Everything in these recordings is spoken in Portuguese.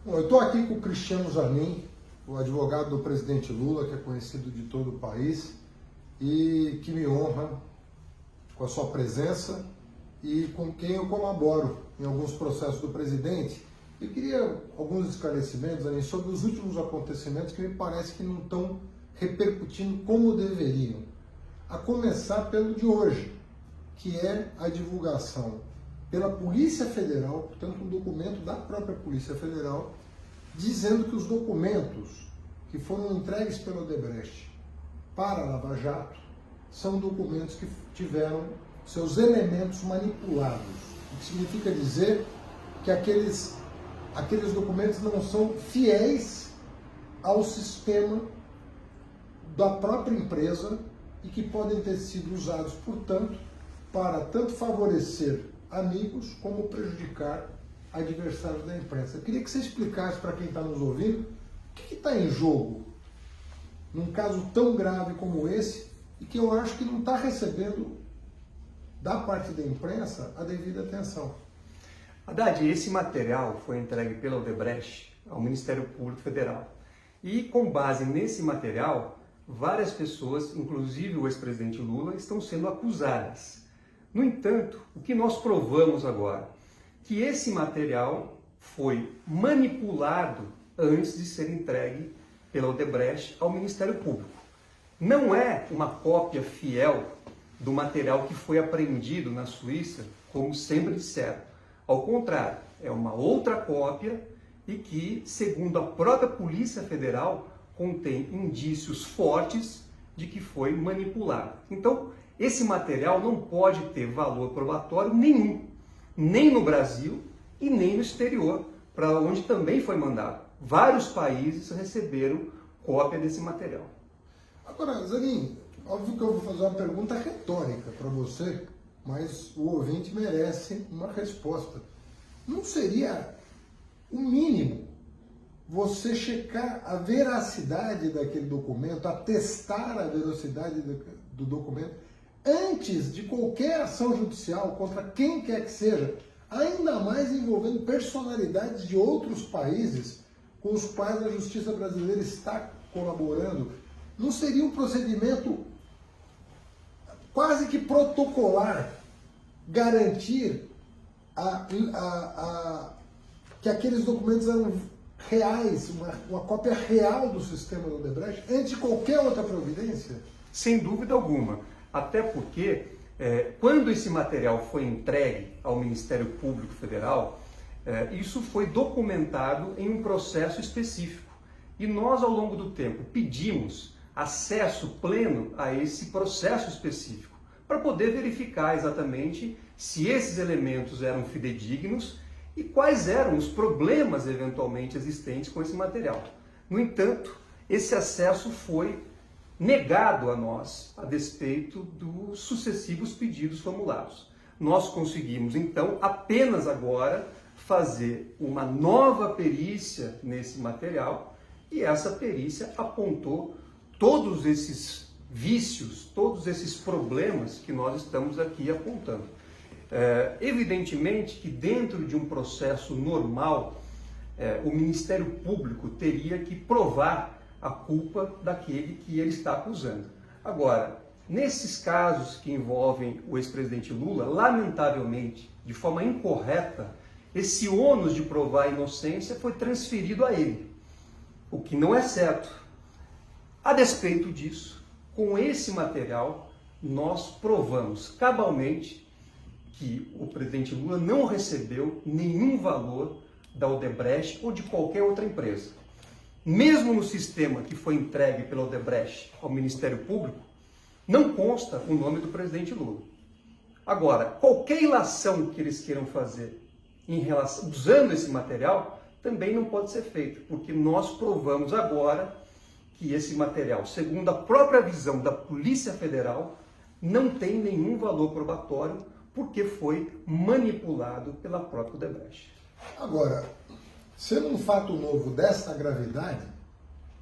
Bom, eu estou aqui com o Cristiano Zanin, o advogado do presidente Lula, que é conhecido de todo o país e que me honra com a sua presença e com quem eu colaboro em alguns processos do presidente. Eu queria alguns esclarecimentos, Zanin, sobre os últimos acontecimentos que me parece que não estão repercutindo como deveriam. A começar pelo de hoje, que é a divulgação pela Polícia Federal, portanto um documento da própria Polícia Federal, dizendo que os documentos que foram entregues pelo Odebrecht para a Lava Jato são documentos que tiveram seus elementos manipulados. O que significa dizer que aqueles documentos não são fiéis ao sistema da própria empresa e que podem ter sido usados, portanto, para tanto favorecer amigos como prejudicar adversários da imprensa. Eu queria que você explicasse para quem está nos ouvindo o que está em jogo num caso tão grave como esse e que eu acho que não está recebendo da parte da imprensa a devida atenção. Haddad, esse material foi entregue pela Odebrecht ao Ministério Público Federal. E com base nesse material, várias pessoas, inclusive o ex-presidente Lula, estão sendo acusadas. No entanto, o que nós provamos agora? Que esse material foi manipulado antes de ser entregue pela Odebrecht ao Ministério Público. Não é uma cópia fiel do material que foi apreendido na Suíça, como sempre disseram. Ao contrário, é uma outra cópia e que, segundo a própria Polícia Federal, contém indícios fortes de que foi manipulado. Então, esse material não pode ter valor probatório nenhum, nem no Brasil e nem no exterior, para onde também foi mandado. Vários países receberam cópia desse material. Agora, Zanin, óbvio que eu vou fazer uma pergunta retórica para você, mas o ouvinte merece uma resposta. Não seria o mínimo você checar a veracidade daquele documento, atestar a veracidade do documento, antes de qualquer ação judicial contra quem quer que seja, ainda mais envolvendo personalidades de outros países com os quais a justiça brasileira está colaborando? Não seria um procedimento quase que protocolar garantir que aqueles documentos eram reais, uma cópia real do sistema do Odebrecht, antes de qualquer outra providência? Sem dúvida alguma. Até porque, quando esse material foi entregue ao Ministério Público Federal, isso foi documentado em um processo específico. E nós, ao longo do tempo, pedimos acesso pleno a esse processo específico, para poder verificar exatamente se esses elementos eram fidedignos e quais eram os problemas eventualmente existentes com esse material. No entanto, esse acesso foi negado a nós, a despeito dos sucessivos pedidos formulados. Nós conseguimos, então, apenas agora fazer uma nova perícia nesse material e essa perícia apontou todos esses vícios, todos esses problemas que nós estamos aqui apontando. Evidentemente que dentro de um processo normal, o Ministério Público teria que provar a culpa daquele que ele está acusando. Agora, nesses casos que envolvem o ex-presidente Lula, lamentavelmente, de forma incorreta, esse ônus de provar a inocência foi transferido a ele, o que não é certo. A despeito disso, com esse material, nós provamos cabalmente que o presidente Lula não recebeu nenhum valor da Odebrecht ou de qualquer outra empresa. Mesmo no sistema que foi entregue pela Odebrecht ao Ministério Público, não consta o nome do presidente Lula. Agora, qualquer ilação que eles queiram fazer usando esse material, também não pode ser feito, porque nós provamos agora que esse material, segundo a própria visão da Polícia Federal, não tem nenhum valor probatório, porque foi manipulado pela própria Odebrecht. Agora, sendo um fato novo dessa gravidade,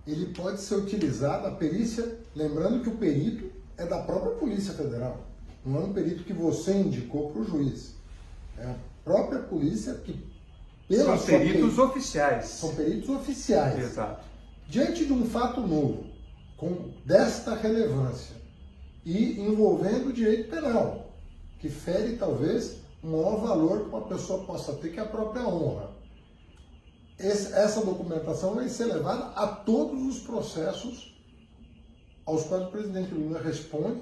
ele pode ser utilizado, a perícia, lembrando que o perito é da própria Polícia Federal, não é um perito que você indicou para o juiz. É a própria polícia que pela são peritos oficiais. São peritos oficiais. Exato. Diante de um fato novo, desta relevância, e envolvendo o direito penal, que fere talvez o maior valor que uma pessoa possa ter, que é a própria honra. Essa documentação vai ser levada a todos os processos aos quais o presidente Lula responde,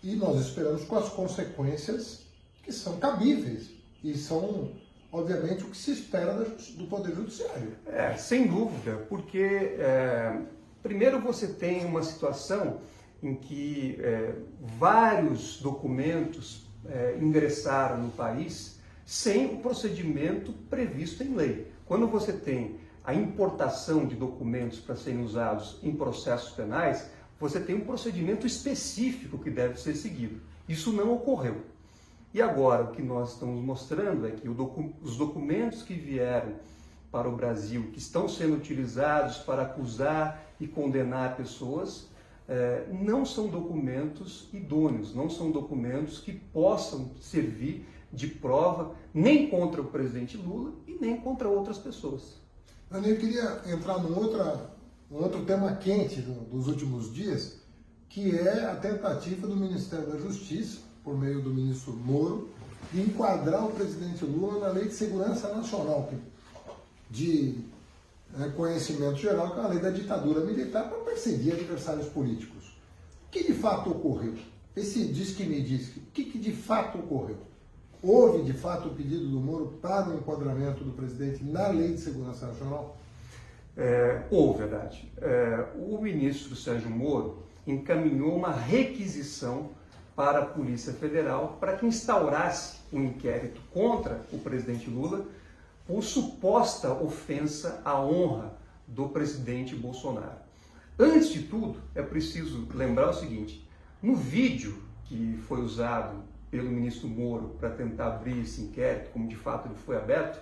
e nós esperamos com as consequências que são cabíveis e são, obviamente, o que se espera do Poder Judiciário. Sem dúvida, porque primeiro você tem uma situação em que vários documentos ingressaram no país sem o procedimento previsto em lei. Quando você tem a importação de documentos para serem usados em processos penais, você tem um procedimento específico que deve ser seguido. Isso não ocorreu. E agora o que nós estamos mostrando é que os documentos que vieram para o Brasil, que estão sendo utilizados para acusar e condenar pessoas, não são documentos idôneos, não são documentos que possam servir de prova nem contra o presidente Lula e nem contra outras pessoas. Daniel, eu queria entrar num outro tema quente dos últimos dias, que é a tentativa do Ministério da Justiça, por meio do ministro Moro, de enquadrar o presidente Lula na Lei de Segurança Nacional, de conhecimento geral, que é a lei da ditadura militar, para perseguir adversários políticos. O que de fato ocorreu? Esse diz que me diz, o que de fato ocorreu? Houve de fato o pedido do Moro para o enquadramento do presidente na Lei de Segurança Nacional? Houve, verdade. O ministro Sérgio Moro encaminhou uma requisição para a Polícia Federal para que instaurasse um inquérito contra o presidente Lula por suposta ofensa à honra do presidente Bolsonaro. Antes de tudo, é preciso lembrar o seguinte: no vídeo que foi usado pelo ministro Moro para tentar abrir esse inquérito, como de fato ele foi aberto,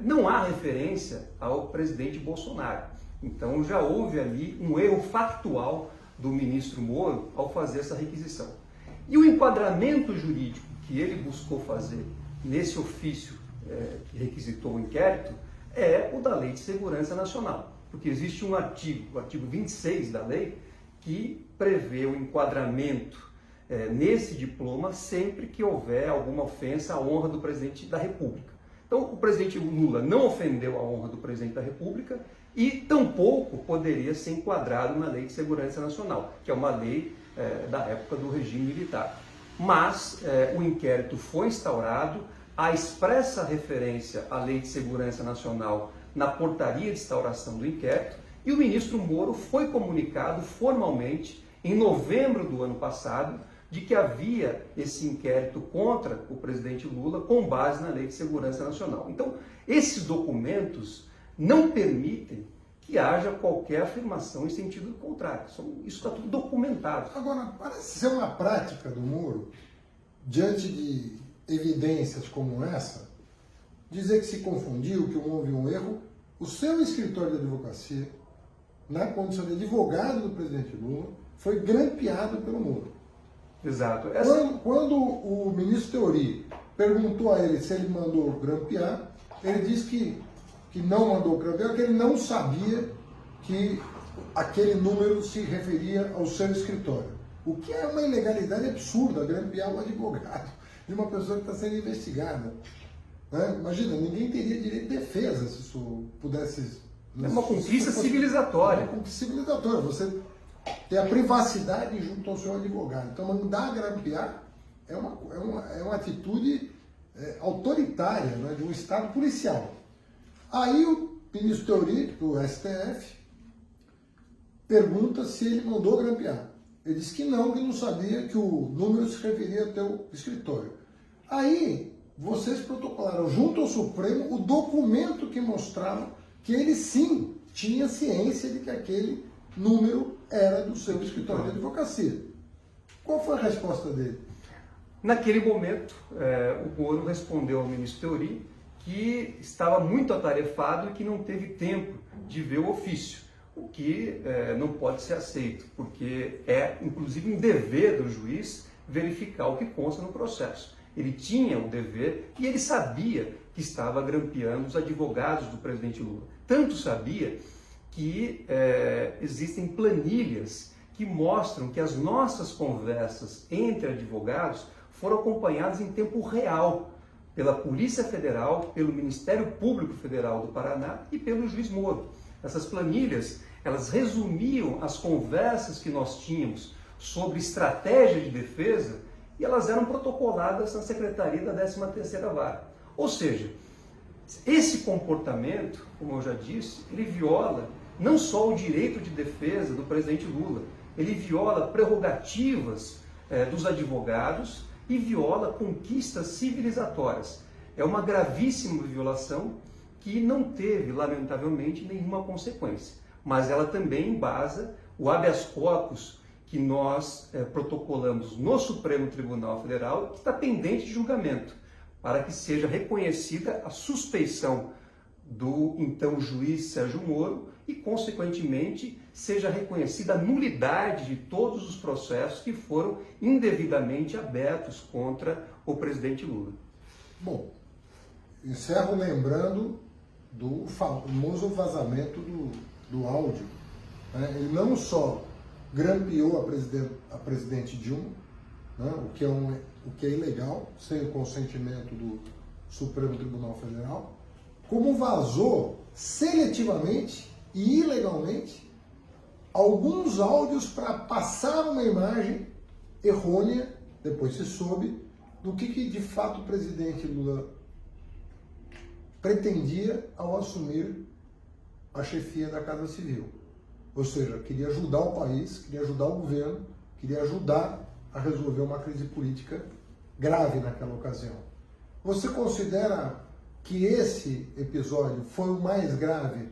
não há referência ao presidente Bolsonaro. Então já houve ali um erro factual do ministro Moro ao fazer essa requisição. E o enquadramento jurídico que ele buscou fazer nesse ofício que requisitou o inquérito é o da Lei de Segurança Nacional, porque existe um artigo, o artigo 26 da lei, que prevê o enquadramento nesse diploma sempre que houver alguma ofensa à honra do presidente da República. Então, o presidente Lula não ofendeu a honra do presidente da República e tampouco poderia ser enquadrado na Lei de Segurança Nacional, que é uma lei da época do regime militar. Mas o inquérito foi instaurado, a expressa referência à Lei de Segurança Nacional na portaria de instauração do inquérito, e o ministro Moro foi comunicado formalmente em novembro do ano passado de que havia esse inquérito contra o presidente Lula com base na Lei de Segurança Nacional. Então, esses documentos não permitem que haja qualquer afirmação em sentido contrário. Isso está tudo documentado. Agora, parece ser uma prática do Moro, diante de evidências como essa, dizer que se confundiu, que houve um erro. O seu escritório de advocacia, na condição de advogado do presidente Lula, foi grampeado pelo Moro. Exato. Quando o ministro Teori perguntou a ele se ele mandou grampear, ele disse que não mandou grampear, que ele não sabia que aquele número se referia ao seu escritório. O que é uma ilegalidade absurda, grampear um advogado de uma pessoa que está sendo investigada. Imagina, ninguém teria direito de defesa se isso pudesse... É uma conquista civilizatória. É uma conquista civilizatória. Você ter a privacidade junto ao seu advogado. Então, mandar grampear é uma atitude autoritária, né, de um Estado policial. Aí o ministro Teori, do STF, pergunta se ele mandou grampear. Ele disse que não sabia que o número se referia ao teu escritório. Aí, vocês protocolaram junto ao Supremo o documento que mostrava que ele sim tinha ciência de que aquele número era do seu escritório de advocacia. Qual foi a resposta dele? Naquele momento, o Moro respondeu ao ministro Teori que estava muito atarefado e que não teve tempo de ver o ofício, o que não pode ser aceito, porque é inclusive um dever do juiz verificar o que consta no processo. Ele tinha o dever e ele sabia que estava grampeando os advogados do presidente Lula. Tanto sabia que existem planilhas que mostram que as nossas conversas entre advogados foram acompanhadas em tempo real pela Polícia Federal, pelo Ministério Público Federal do Paraná e pelo juiz Moro. Essas planilhas, elas resumiam as conversas que nós tínhamos sobre estratégia de defesa e elas eram protocoladas na Secretaria da 13ª Vara. Ou seja, esse comportamento, como eu já disse, ele viola não só o direito de defesa do presidente Lula, ele viola prerrogativas dos advogados e viola conquistas civilizatórias. É uma gravíssima violação que não teve, lamentavelmente, nenhuma consequência. Mas ela também embasa o habeas corpus que nós protocolamos no Supremo Tribunal Federal, que está pendente de julgamento, para que seja reconhecida a suspeição do então juiz Sérgio Moro e, consequentemente, seja reconhecida a nulidade de todos os processos que foram indevidamente abertos contra o presidente Lula. Bom, encerro lembrando do famoso vazamento do áudio. Ele não só grampeou a presidente Dilma, né, o que é ilegal, sem o consentimento do Supremo Tribunal Federal, como vazou seletivamente e ilegalmente alguns áudios para passar uma imagem errônea, depois se soube, do que de fato o presidente Lula pretendia ao assumir a chefia da Casa Civil. Ou seja, queria ajudar o país, queria ajudar o governo, queria ajudar a resolver uma crise política grave naquela ocasião. Você considera que esse episódio foi o mais grave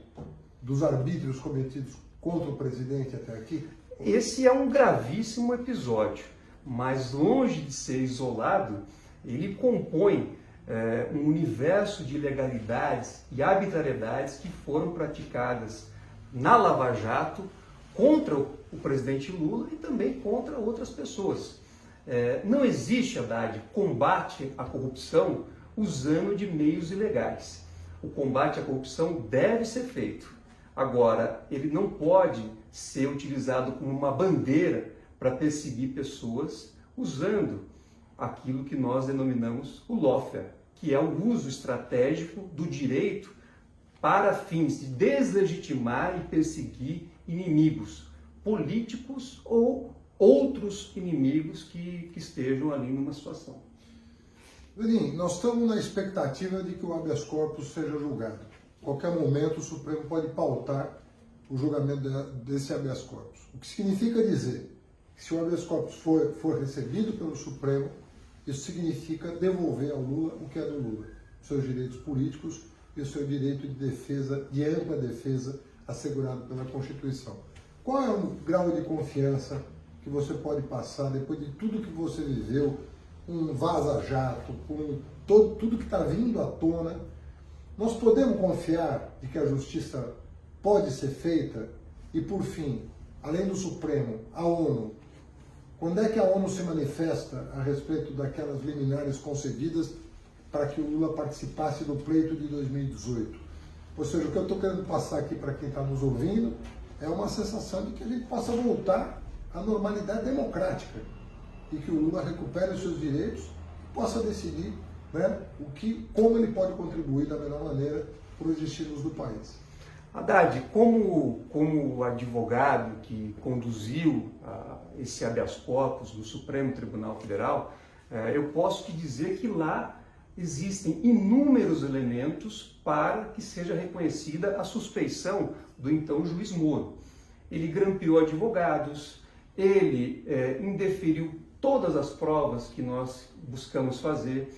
dos arbítrios cometidos contra o presidente até aqui? Esse é um gravíssimo episódio, mas longe de ser isolado, ele compõe um universo de ilegalidades e arbitrariedades que foram praticadas na Lava Jato contra o presidente Lula e também contra outras pessoas. Não existe, Haddad, combate à corrupção usando de meios ilegais. O combate à corrupção deve ser feito. Agora, ele não pode ser utilizado como uma bandeira para perseguir pessoas usando aquilo que nós denominamos o lawfare, que é o uso estratégico do direito para fins de deslegitimar e perseguir inimigos políticos ou outros inimigos que estejam ali numa situação. Lenin, nós estamos na expectativa de que o habeas corpus seja julgado. A qualquer momento o Supremo pode pautar o julgamento desse habeas corpus. O que significa dizer que se o habeas corpus for recebido pelo Supremo, isso significa devolver ao Lula o que é do Lula, seus direitos políticos e o seu direito de defesa, de ampla defesa, assegurado pela Constituição. Qual é o grau de confiança que você pode passar depois de tudo que você viveu, um vaza-jato, com tudo que está vindo à tona? Nós podemos confiar de que a justiça pode ser feita? E, por fim, além do Supremo, a ONU. Quando é que a ONU se manifesta a respeito daquelas liminares concedidas para que o Lula participasse do pleito de 2018? Ou seja, o que eu estou querendo passar aqui para quem está nos ouvindo é uma sensação de que a gente possa voltar à normalidade democrática e que o Lula recupere os seus direitos e possa decidir, né, como ele pode contribuir da melhor maneira para os destinos do país. Haddad, como advogado que conduziu esse habeas corpus do Supremo Tribunal Federal, eu posso te dizer que lá existem inúmeros elementos para que seja reconhecida a suspeição do então juiz Moro. Ele grampeou advogados, ele indeferiu todas as provas que nós buscamos fazer,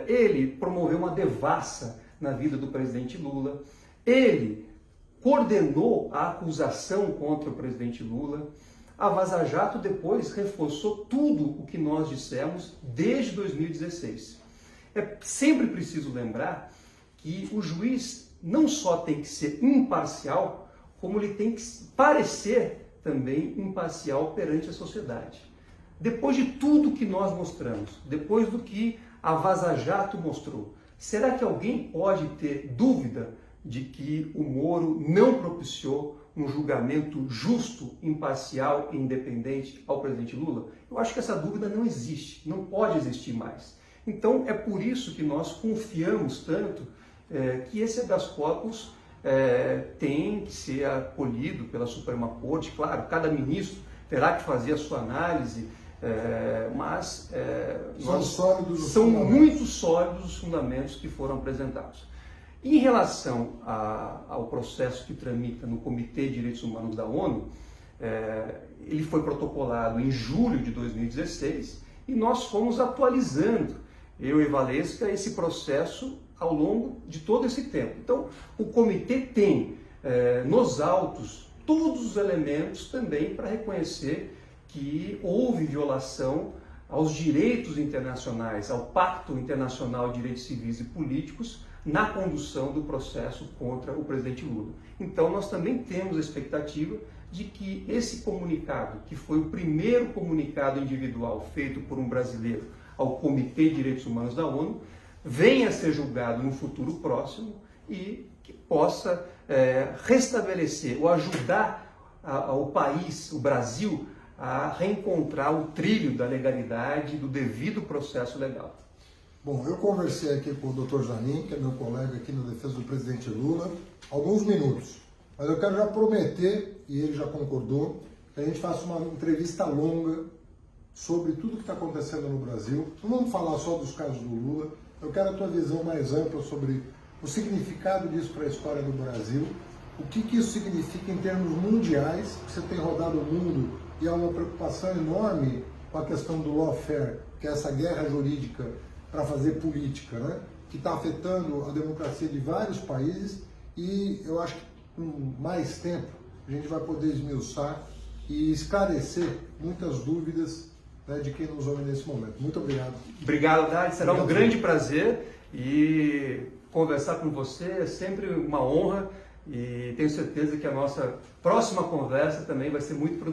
ele promoveu uma devassa na vida do presidente Lula, ele coordenou a acusação contra o presidente Lula. A Vaza Jato depois reforçou tudo o que nós dissemos desde 2016. É sempre preciso lembrar que o juiz não só tem que ser imparcial, como ele tem que parecer também imparcial perante a sociedade. Depois de tudo que nós mostramos, depois do que a Vaza Jato mostrou, Será que alguém pode ter dúvida de que o Moro não propiciou um julgamento justo, imparcial e independente ao presidente Lula? Eu acho que essa dúvida não existe, não pode existir mais. Então é por isso que nós confiamos tanto que esse habeas corpus tem que ser acolhido pela Suprema Corte. Claro, cada ministro terá que fazer a sua análise, mas são muito sólidos os fundamentos que foram apresentados. Em relação ao processo que tramita no Comitê de Direitos Humanos da ONU, ele foi protocolado em julho de 2016 e nós fomos atualizando, eu e Valesca, esse processo ao longo de todo esse tempo. Então, o comitê tem nos autos todos os elementos também para reconhecer que houve violação aos direitos internacionais, ao Pacto Internacional de Direitos Civis e Políticos, na condução do processo contra o presidente Lula. Então, nós também temos a expectativa de que esse comunicado, que foi o primeiro comunicado individual feito por um brasileiro ao Comitê de Direitos Humanos da ONU, venha a ser julgado no futuro próximo e que possa restabelecer ou ajudar o país, o Brasil, a reencontrar o trilho da legalidade, do devido processo legal. Bom, eu conversei aqui com o Dr. Zanin, que é meu colega aqui na defesa do presidente Lula, alguns minutos. Mas eu quero já prometer, e ele já concordou, que a gente faça uma entrevista longa sobre tudo que está acontecendo no Brasil. Não vamos falar só dos casos do Lula, eu quero a tua visão mais ampla sobre o significado disso para a história do Brasil, o que isso significa em termos mundiais, que você tem rodado o mundo e há uma preocupação enorme com a questão do lawfare, que é essa guerra jurídica para fazer política, né? Que está afetando a democracia de vários países e eu acho que com mais tempo a gente vai poder esmiuçar e esclarecer muitas dúvidas, né, de quem nos ouve nesse momento. Muito obrigado. Obrigado, Dade. Será um grande prazer e conversar com você é sempre uma honra e tenho certeza que a nossa próxima conversa também vai ser muito produtiva.